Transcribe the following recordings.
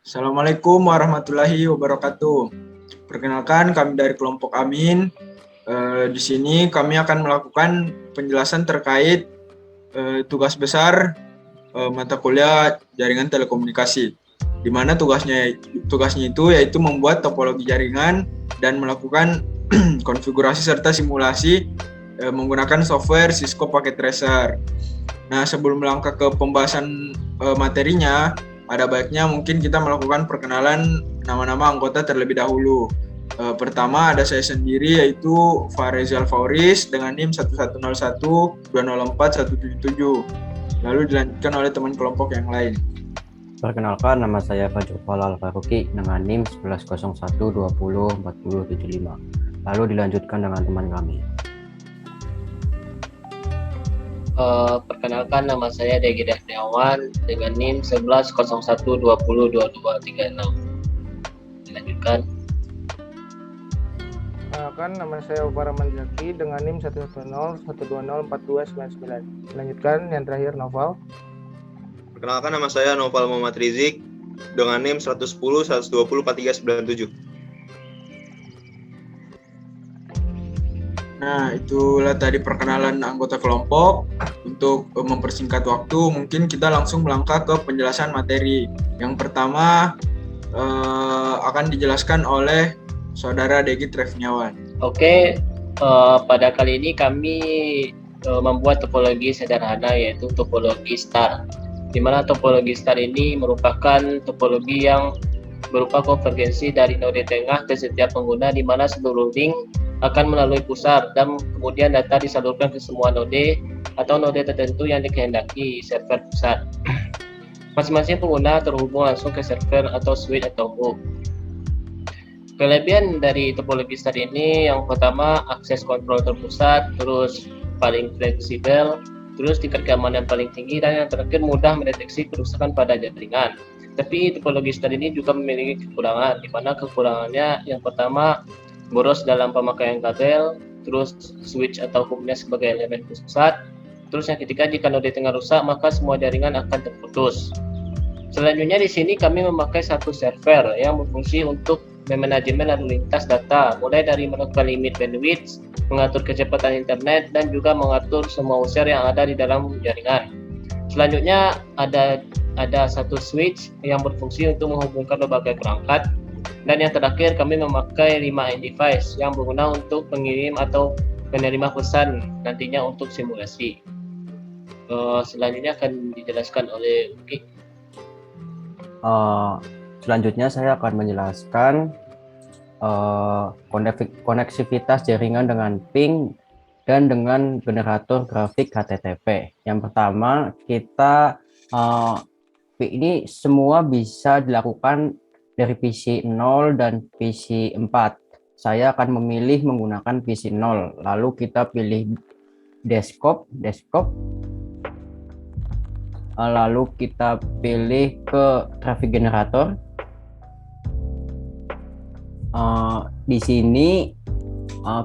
Assalamualaikum warahmatullahi wabarakatuh. Perkenalkan, kami dari kelompok Amin. Di sini kami akan melakukan penjelasan terkait tugas besar mata kuliah jaringan telekomunikasi, di mana tugasnya itu yaitu membuat topologi jaringan dan melakukan konfigurasi serta simulasi menggunakan software Cisco Packet Tracer. Nah, sebelum melangkah ke pembahasan materinya, ada baiknya mungkin kita melakukan perkenalan nama-nama anggota terlebih dahulu. Pertama ada saya sendiri, yaitu Farezal Fauris dengan NIM 1101204177. Lalu dilanjutkan oleh teman kelompok yang lain. Perkenalkan, nama saya Fajrul Falal Faruqi dengan NIM 110120404075. Lalu dilanjutkan dengan teman kami. Perkenalkan, nama saya Degi Darniawan dengan NIM 1101202236. Dilanjutkan. Perkenalkan, nama saya Ubara Manjaki dengan NIM 110124299. Dilanjutkan, yang terakhir Noval. Perkenalkan, nama saya Noval Muhammad Rizik dengan NIM 110120437. Nah, itulah tadi perkenalan anggota kelompok. Untuk mempersingkat waktu, mungkin kita langsung melangkah ke penjelasan materi. Yang pertama akan dijelaskan oleh Saudara Degi Trefniawan. Oke, pada kali ini kami membuat topologi sederhana, yaitu topologi star. Di mana topologi star ini merupakan topologi yang berupa konvergensi dari node tengah ke setiap pengguna, di mana seluruh link akan melalui pusar dan kemudian data disalurkan ke semua node atau node tertentu yang dikehendaki server pusat. Masing-masing pengguna terhubung langsung ke server atau switch atau hub. Kelebihan dari topologi star ini yang pertama, akses kontrol terpusat, terus paling fleksibel, terus tingkat keamanan paling tinggi, dan yang terakhir mudah mendeteksi kerusakan pada jaringan. Tapi topologi star ini juga memiliki kekurangan, di mana kekurangannya yang pertama, boros dalam pemakaian kabel, terus switch atau hubnya sebagai elemen pusat, terus yang ketiga, jika node tengah rusak maka semua jaringan akan terputus. Selanjutnya di sini kami memakai satu server yang berfungsi untuk memanajemen lalu lintas data, mulai dari menentukan limit bandwidth, mengatur kecepatan internet, dan juga mengatur semua user yang ada di dalam jaringan. Selanjutnya ada satu switch yang berfungsi untuk menghubungkan berbagai perangkat. Dan yang terakhir, kami memakai 5 end device yang berguna untuk pengirim atau penerima pesan nantinya untuk simulasi. Selanjutnya akan dijelaskan oleh Uki. Selanjutnya saya akan menjelaskan koneksivitas jaringan dengan ping dan dengan generator grafik HTTP. Yang pertama, ini semua bisa dilakukan dari PC 0 dan PC 4. Saya akan memilih menggunakan PC 0. Lalu kita pilih desktop. Lalu kita pilih ke traffic generator. Di sini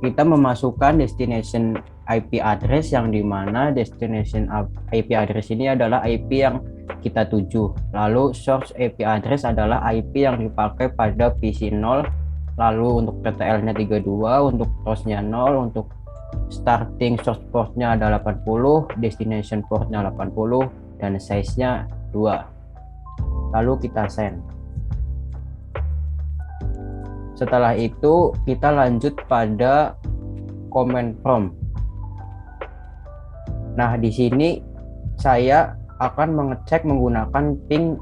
kita memasukkan destination IP address, yang dimana destination IP address ini adalah IP yang kita tuju. Lalu source IP address adalah IP yang dipakai pada PC 0. Lalu untuk TTL-nya 32, untuk source-nya 0, untuk starting source port-nya ada 80, destination port-nya 80, dan size-nya 2. Lalu kita send. Setelah itu kita lanjut pada command prompt. Nah, di sini saya akan mengecek menggunakan ping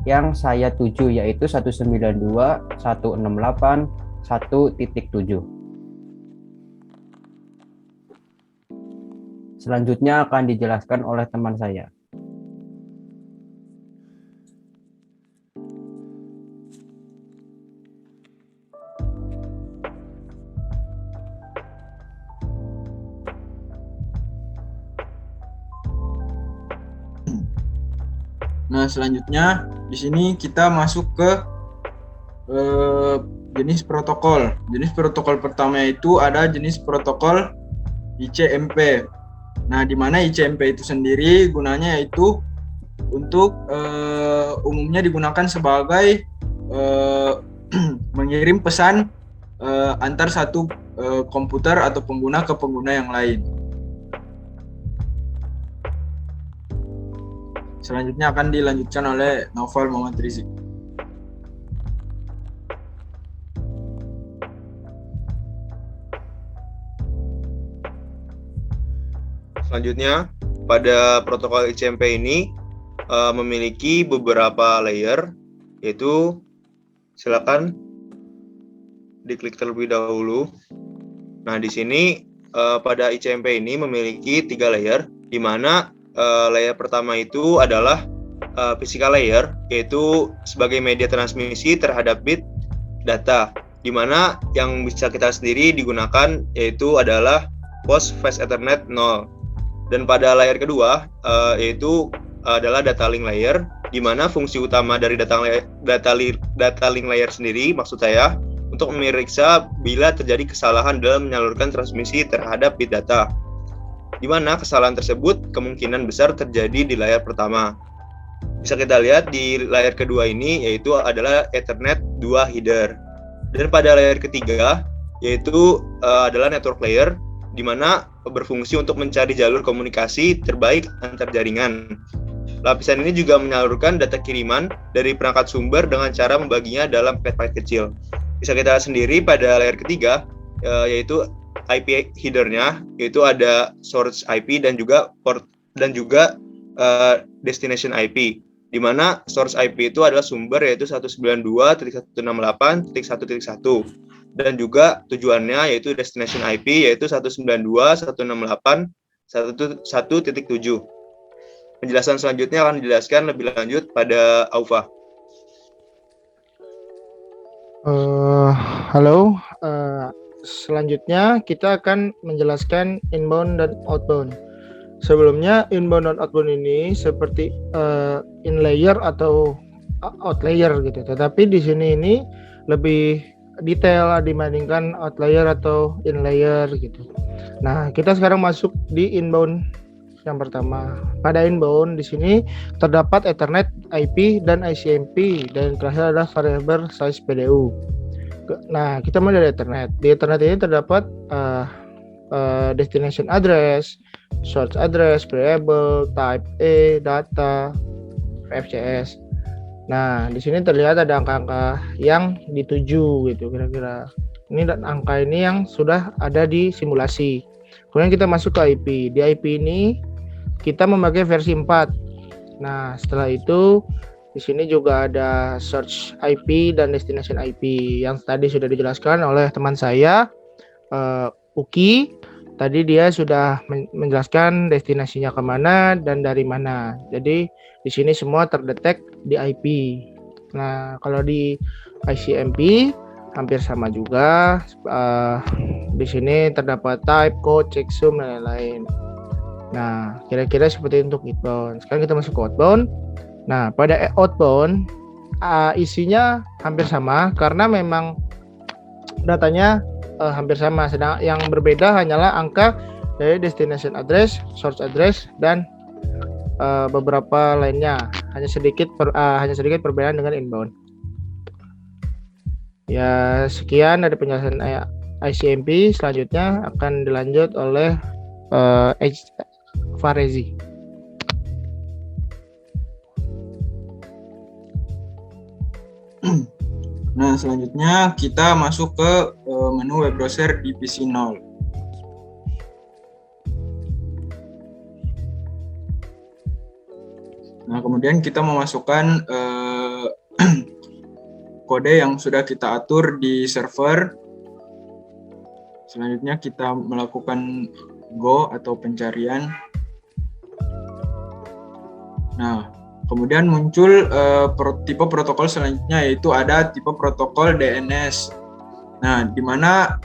yang saya tuju, yaitu 192.168.1.7. Selanjutnya akan dijelaskan oleh teman saya. Nah, selanjutnya di sini kita masuk ke jenis protokol. Jenis protokol pertama itu ada jenis protokol ICMP. Nah, di mana ICMP itu sendiri gunanya yaitu untuk umumnya digunakan sebagai mengirim pesan antar satu komputer atau pengguna ke pengguna yang lain. Selanjutnya akan dilanjutkan oleh Naufal Muhammad Rizik. Selanjutnya, pada protokol ICMP ini memiliki beberapa layer, yaitu silakan diklik terlebih dahulu. Nah, di sini pada ICMP ini memiliki 3 layer, di mana layer pertama itu adalah physical layer, yaitu sebagai media transmisi terhadap bit data, di mana yang bisa kita sendiri digunakan yaitu adalah post fast Ethernet 0. Dan pada layer kedua yaitu adalah data link layer, di mana fungsi utama dari data link layer sendiri, maksud saya, untuk memeriksa bila terjadi kesalahan dalam menyalurkan transmisi terhadap bit data, di mana kesalahan tersebut kemungkinan besar terjadi di layar pertama. Bisa kita lihat di layar kedua ini, yaitu adalah Ethernet 2 header. Dan pada layar ketiga, yaitu adalah network layer, di mana berfungsi untuk mencari jalur komunikasi terbaik antar jaringan. Lapisan ini juga menyalurkan data kiriman dari perangkat sumber dengan cara membaginya dalam paket-paket kecil. Bisa kita lihat sendiri pada layar ketiga, yaitu IP header-nya, yaitu ada source IP dan juga port dan juga destination IP, di mana source IP itu adalah sumber, yaitu 192.168.1.1, dan juga tujuannya yaitu destination IP, yaitu 192.168.1.1.7. Penjelasan selanjutnya akan dijelaskan lebih lanjut pada Aufa. Halo, selanjutnya kita akan menjelaskan inbound dan outbound. Sebelumnya inbound dan outbound ini seperti in layer atau out layer gitu. Tetapi di sini ini lebih detail dibandingkan out layer atau in layer gitu. Nah, kita sekarang masuk di inbound yang pertama. Pada inbound di sini terdapat Ethernet IP dan ICMP, dan yang terakhir adalah variable size PDU. Nah, kita mulai dari Ethernet. Di Ethernet ini terdapat destination address, source address, variable, type A, data, FCS. Nah, di sini terlihat ada angka-angka yang dituju gitu kira-kira. Ini dan angka ini yang sudah ada di simulasi. Kemudian kita masuk ke IP. Di IP ini kita memakai versi 4. Nah, setelah itu di sini juga ada search IP dan destination IP yang tadi sudah dijelaskan oleh teman saya, Uki. Tadi dia sudah menjelaskan destinasinya kemana dan dari mana. Jadi di sini semua terdetek di IP. Nah, kalau di ICMP hampir sama juga. Di sini terdapat type, code, checksum, dan lain-lain. Nah, kira-kira seperti untuk inbound. Sekarang kita masuk ke outbound. Nah, pada outbound isinya hampir sama karena memang datanya hampir sama. Sedang yang berbeda hanyalah angka dari destination address, source address, dan beberapa lainnya. Hanya sedikit perbedaan dengan inbound. Ya, sekian dari penjelasan ICMP. Selanjutnya akan dilanjut oleh Farezi. Nah, selanjutnya kita masuk ke menu web browser di PC 0. Nah, kemudian kita memasukkan kode yang sudah kita atur di server. Selanjutnya kita melakukan Go atau pencarian. Nah, kemudian muncul tipe protokol selanjutnya, yaitu ada tipe protokol DNS. Nah, di mana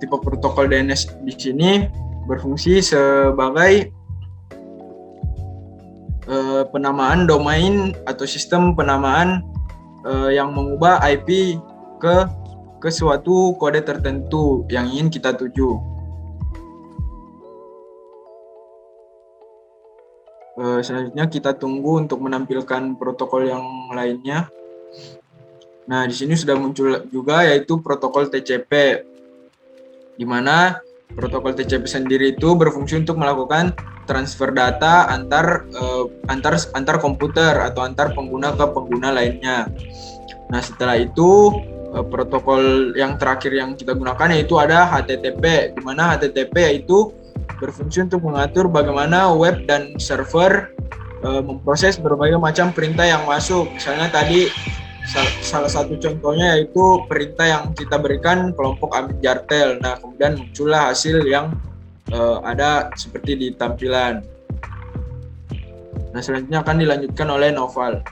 tipe protokol DNS di sini berfungsi sebagai penamaan domain atau sistem penamaan yang mengubah IP ke suatu kode tertentu yang ingin kita tuju. Selanjutnya kita tunggu untuk menampilkan protokol yang lainnya. Nah, di sini sudah muncul juga yaitu protokol TCP, di mana protokol TCP sendiri itu berfungsi untuk melakukan transfer data antar komputer atau antar pengguna ke pengguna lainnya. Nah, setelah itu protokol yang terakhir yang kita gunakan yaitu ada HTTP, di mana HTTP yaitu berfungsi untuk mengatur bagaimana web dan server memproses berbagai macam perintah yang masuk. Misalnya tadi salah satu contohnya yaitu perintah yang kita berikan kelompok Amin Jartel. Nah, kemudian muncullah hasil yang ada seperti di tampilan. Nah, selanjutnya akan dilanjutkan oleh Noval.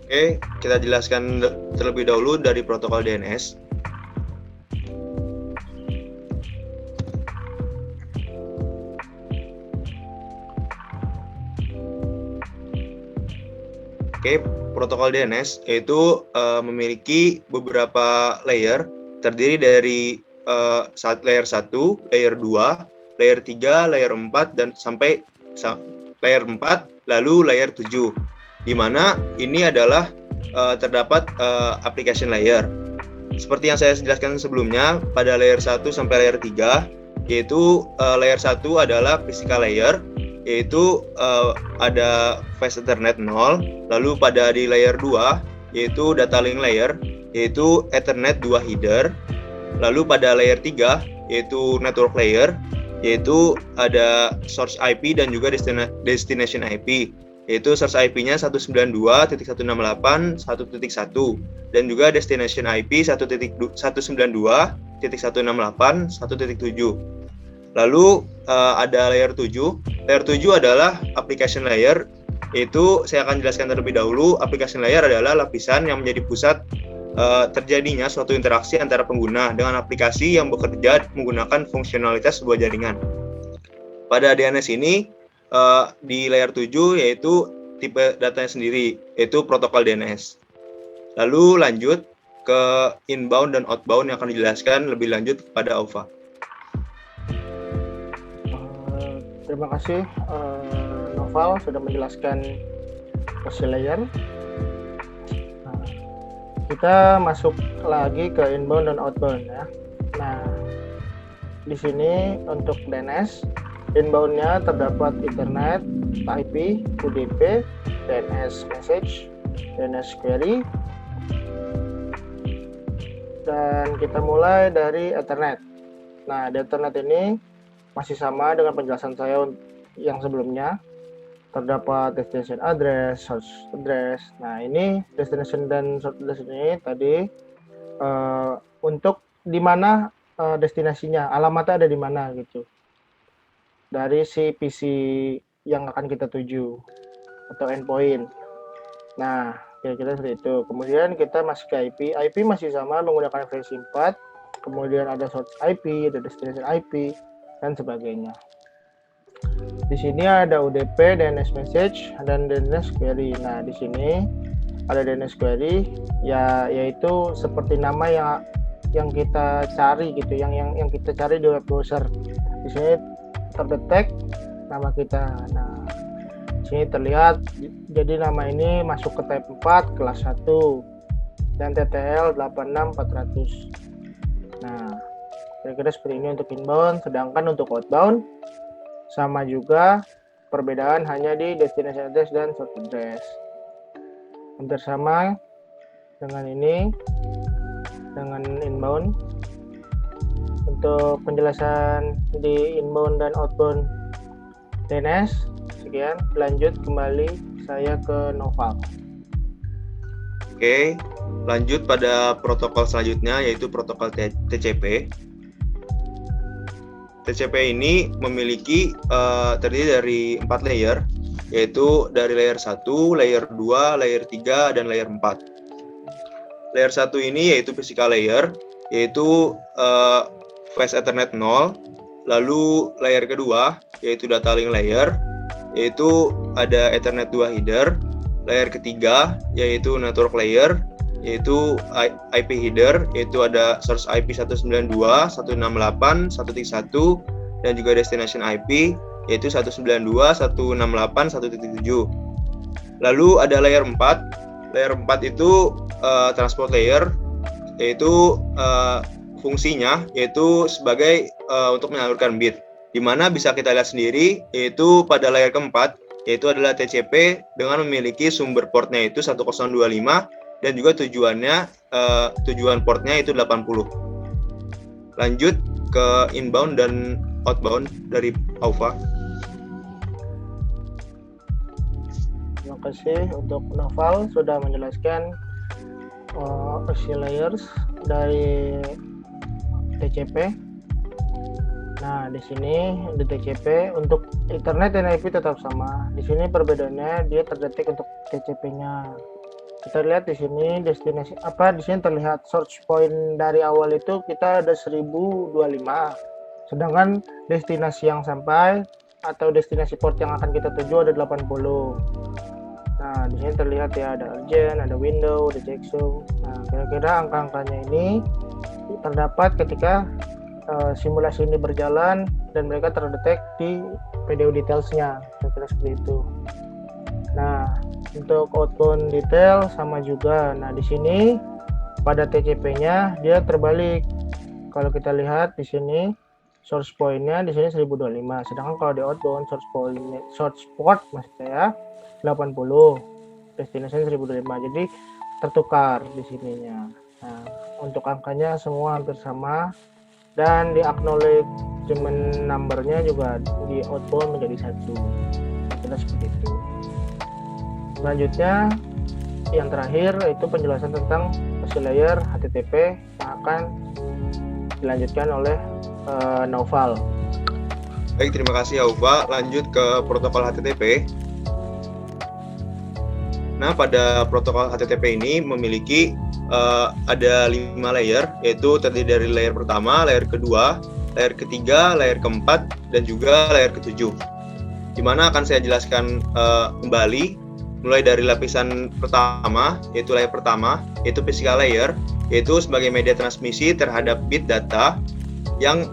Oke, kita jelaskan terlebih dahulu dari protokol DNS. Oke, protokol DNS yaitu memiliki beberapa layer, terdiri dari layer 1, layer 2, layer 3, layer 4, dan sampai layer 4, lalu layer 7. Di mana ini adalah terdapat application layer. Seperti yang saya jelaskan sebelumnya, pada layer 1 sampai layer 3, yaitu layer 1 adalah physical layer, yaitu ada Fast Ethernet 0, lalu pada di layer 2, yaitu data link layer, yaitu Ethernet 2 header, lalu pada layer 3, yaitu network layer, yaitu ada source IP dan juga destination IP, yaitu source IP-nya 192.168.1.1 dan juga destination IP 192.168.1.7. Lalu ada layer 7. Layer 7 adalah application layer, yaitu saya akan jelaskan terlebih dahulu. Application layer adalah lapisan yang menjadi pusat terjadinya suatu interaksi antara pengguna dengan aplikasi yang bekerja menggunakan fungsionalitas sebuah jaringan. Pada DNS ini, di layer 7 yaitu tipe datanya sendiri, yaitu protokol DNS. Lalu lanjut ke inbound dan outbound yang akan dijelaskan lebih lanjut kepada Aufa. Terima kasih Noval sudah menjelaskan posisi layer. Nah, kita masuk lagi ke inbound dan outbound ya. Nah, di sini untuk DNS, inbound-nya terdapat Ethernet, IP, UDP, DNS message, DNS query, dan kita mulai dari Ethernet. Nah, di Ethernet ini masih sama dengan penjelasan saya yang sebelumnya. Terdapat destination address, source address. Nah, ini destination dan source address ini tadi untuk di mana destinasinya, alamatnya ada di mana gitu. Dari si PC yang akan kita tuju atau endpoint. Nah, kira-kira seperti itu. Kemudian kita masuk ke IP. IP masih sama menggunakan versi 4. Kemudian ada source IP, ada destination IP, dan sebagainya. Di sini ada UDP, DNS message, dan DNS query. Nah, di sini ada DNS query, yaitu seperti nama yang kita cari gitu, yang kita cari di web browser. Di sini terdetek nama kita. Nah, di sini terlihat, jadi nama ini masuk ke type 4 kelas 1 dan TTL 86400. Nah, kira-kira seperti ini untuk inbound. Sedangkan untuk outbound sama juga, perbedaan hanya di destination address dan source address. Hampir sama dengan ini, dengan inbound. Untuk penjelasan di inbound dan outbound DNS, sekian. Lanjut kembali saya ke Noval. Oke, lanjut pada protokol selanjutnya, yaitu protokol TCP. TCP ini memiliki terdiri dari 4 layer, yaitu dari layer 1, layer 2, layer 3, dan layer 4. Layer 1 ini yaitu physical layer, yaitu Fast Ethernet 0. Lalu layer kedua yaitu data link layer, yaitu ada Ethernet 2 header. Layer ketiga yaitu network layer, yaitu IP header, yaitu ada source IP 192.168.1.1 dan juga destination IP. yaitu 192, 168, 1.7. Lalu ada layer 4. Layer 4 itu transport layer, yaitu fungsinya yaitu sebagai untuk menyalurkan bit. Di mana bisa kita lihat sendiri yaitu pada layer keempat yaitu adalah TCP dengan memiliki sumber portnya itu 1025 dan juga tujuan portnya itu 80. Lanjut ke inbound dan outbound dari Aufa. Terima kasih untuk Noval sudah menjelaskan OSI layers dari TCP. Nah, di sini di TCP untuk Ethernet dan IP tetap sama. Di sini perbedaannya dia terdetek untuk TCP-nya. Kita lihat di sini destinasi di sini terlihat source point dari awal itu kita ada 1025. Sedangkan destinasi yang sampai atau destinasi port yang akan kita tuju ada 80. Nah, di sini terlihat ya ada urgent, ada window, ada checksum. Nah, kira-kira angka-angkanya ini terdapat ketika simulasi ini berjalan dan mereka terdetek di PDU details-nya, kira-kira seperti itu. Nah, untuk outbound detail sama juga. Nah, di sini pada TCP-nya dia terbalik. Kalau kita lihat di sini source point-nya di sini 1025, sedangkan kalau di outbound source port maksud saya 80, destination 1025. Jadi tertukar di sininya. Nah, untuk angkanya semua hampir sama. Dan di acknowledgement number-nya juga di outbound menjadi 1. Kita seperti itu. Selanjutnya yang terakhir itu penjelasan tentang OSI layer HTTP yang akan dilanjutkan oleh Noval. Baik, terima kasih Aufa. Lanjut ke protokol HTTP. Nah, pada protokol HTTP ini memiliki ada 5 layer, yaitu terdiri dari layer pertama, layer kedua, layer ketiga, layer keempat, dan juga layer ketujuh. Di mana akan saya jelaskan kembali, mulai dari lapisan pertama, yaitu layer pertama, yaitu physical layer, yaitu sebagai media transmisi terhadap bit data yang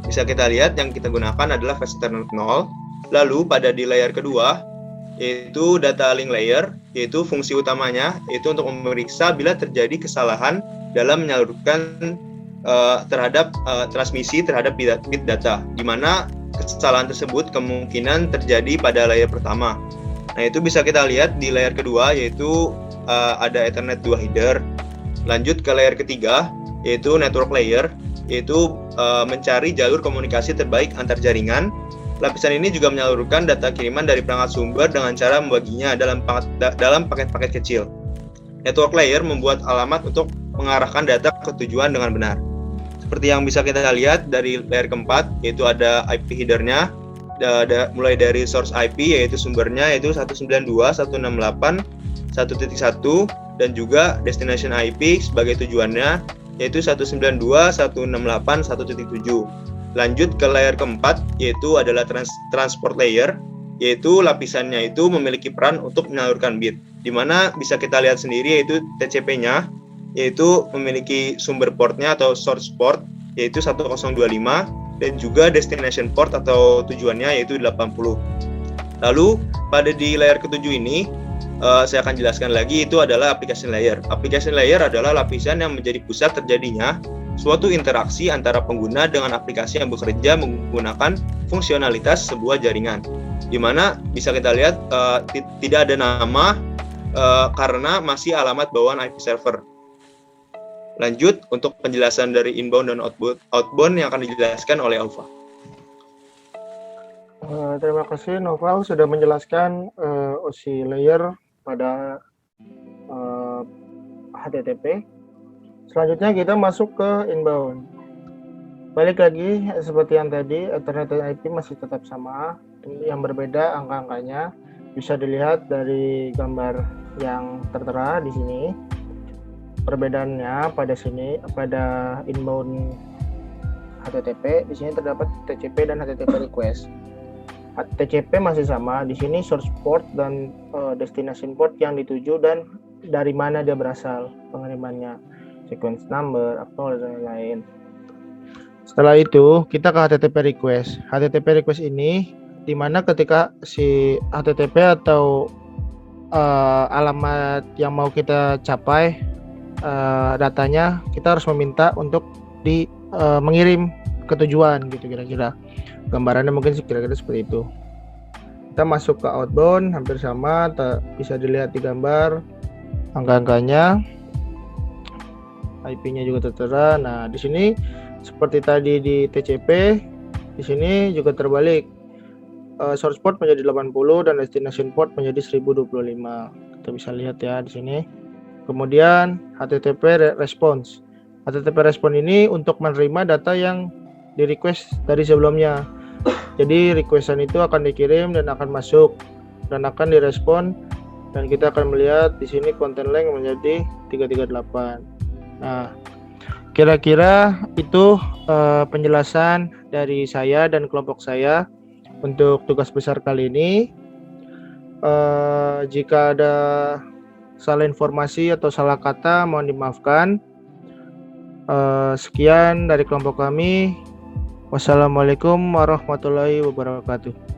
bisa kita lihat yang kita gunakan adalah fast ethernet 0. Lalu pada di layer kedua, yaitu data link layer, yaitu fungsi utamanya yaitu untuk memeriksa bila terjadi kesalahan dalam menyalurkan terhadap transmisi terhadap bit data, di mana kesalahan tersebut kemungkinan terjadi pada layer pertama. Nah, itu bisa kita lihat di layer kedua, yaitu ada Ethernet 2 header. Lanjut ke layer ketiga, yaitu network layer, yaitu mencari jalur komunikasi terbaik antar jaringan. Lapisan ini juga menyalurkan data kiriman dari perangkat sumber dengan cara membaginya dalam paket-paket kecil. Network layer membuat alamat untuk mengarahkan data ke tujuan dengan benar. Seperti yang bisa kita lihat dari layer keempat, yaitu ada IP header-nya, mulai dari source IP, yaitu sumbernya, yaitu 192.168.1.1, dan juga destination IP sebagai tujuannya, yaitu 192.168.1.7. Lanjut ke layer keempat, yaitu adalah transport layer, yaitu lapisannya itu memiliki peran untuk menyalurkan bit, di mana bisa kita lihat sendiri yaitu TCP-nya, yaitu memiliki sumber portnya atau source port, yaitu 1025, dan juga destination port atau tujuannya yaitu 80. Lalu pada di layer ketujuh ini, saya akan jelaskan lagi, itu adalah application layer. Application layer adalah lapisan yang menjadi pusat terjadinya suatu interaksi antara pengguna dengan aplikasi yang bekerja menggunakan fungsionalitas sebuah jaringan, di mana bisa kita lihat tidak ada nama karena masih alamat bawaan IP server. Lanjut untuk penjelasan dari inbound dan outbound yang akan dijelaskan oleh Aufa. Terima kasih Noval sudah menjelaskan OSI layer pada HTTP. Selanjutnya kita masuk ke inbound. Balik lagi seperti yang tadi, Ethernet dan IP masih tetap sama. Yang berbeda angka-angkanya bisa dilihat dari gambar yang tertera di sini. Perbedaannya pada inbound HTTP, di sini terdapat TCP dan HTTP request. TCP masih sama, di sini source port dan destination port yang dituju dan dari mana dia berasal pengirimannya, sequence number, acknowledge dan lain-lain. Setelah itu kita ke HTTP request. HTTP request ini dimana ketika si HTTP atau alamat yang mau kita capai datanya, kita harus meminta untuk mengirim ke tujuan gitu kira-kira. Gambarannya mungkin kira-kira seperti itu. Kita masuk ke outbound, hampir sama, bisa dilihat di gambar angka-angkanya, IP-nya juga tertera. Nah, di sini seperti tadi di TCP, di sini juga terbalik. Source port menjadi 80 dan destination port menjadi 1025. Kita bisa lihat ya di sini. Kemudian HTTP response. HTTP response ini untuk menerima data yang di request dari sebelumnya. Jadi requestan itu akan dikirim dan akan masuk dan akan direspon, dan kita akan melihat di sini content length menjadi 338. Nah, kira-kira itu penjelasan dari saya dan kelompok saya untuk tugas besar kali ini. Jika ada salah informasi atau salah kata, mohon dimaafkan. Sekian dari kelompok kami. Wassalamualaikum warahmatullahi wabarakatuh.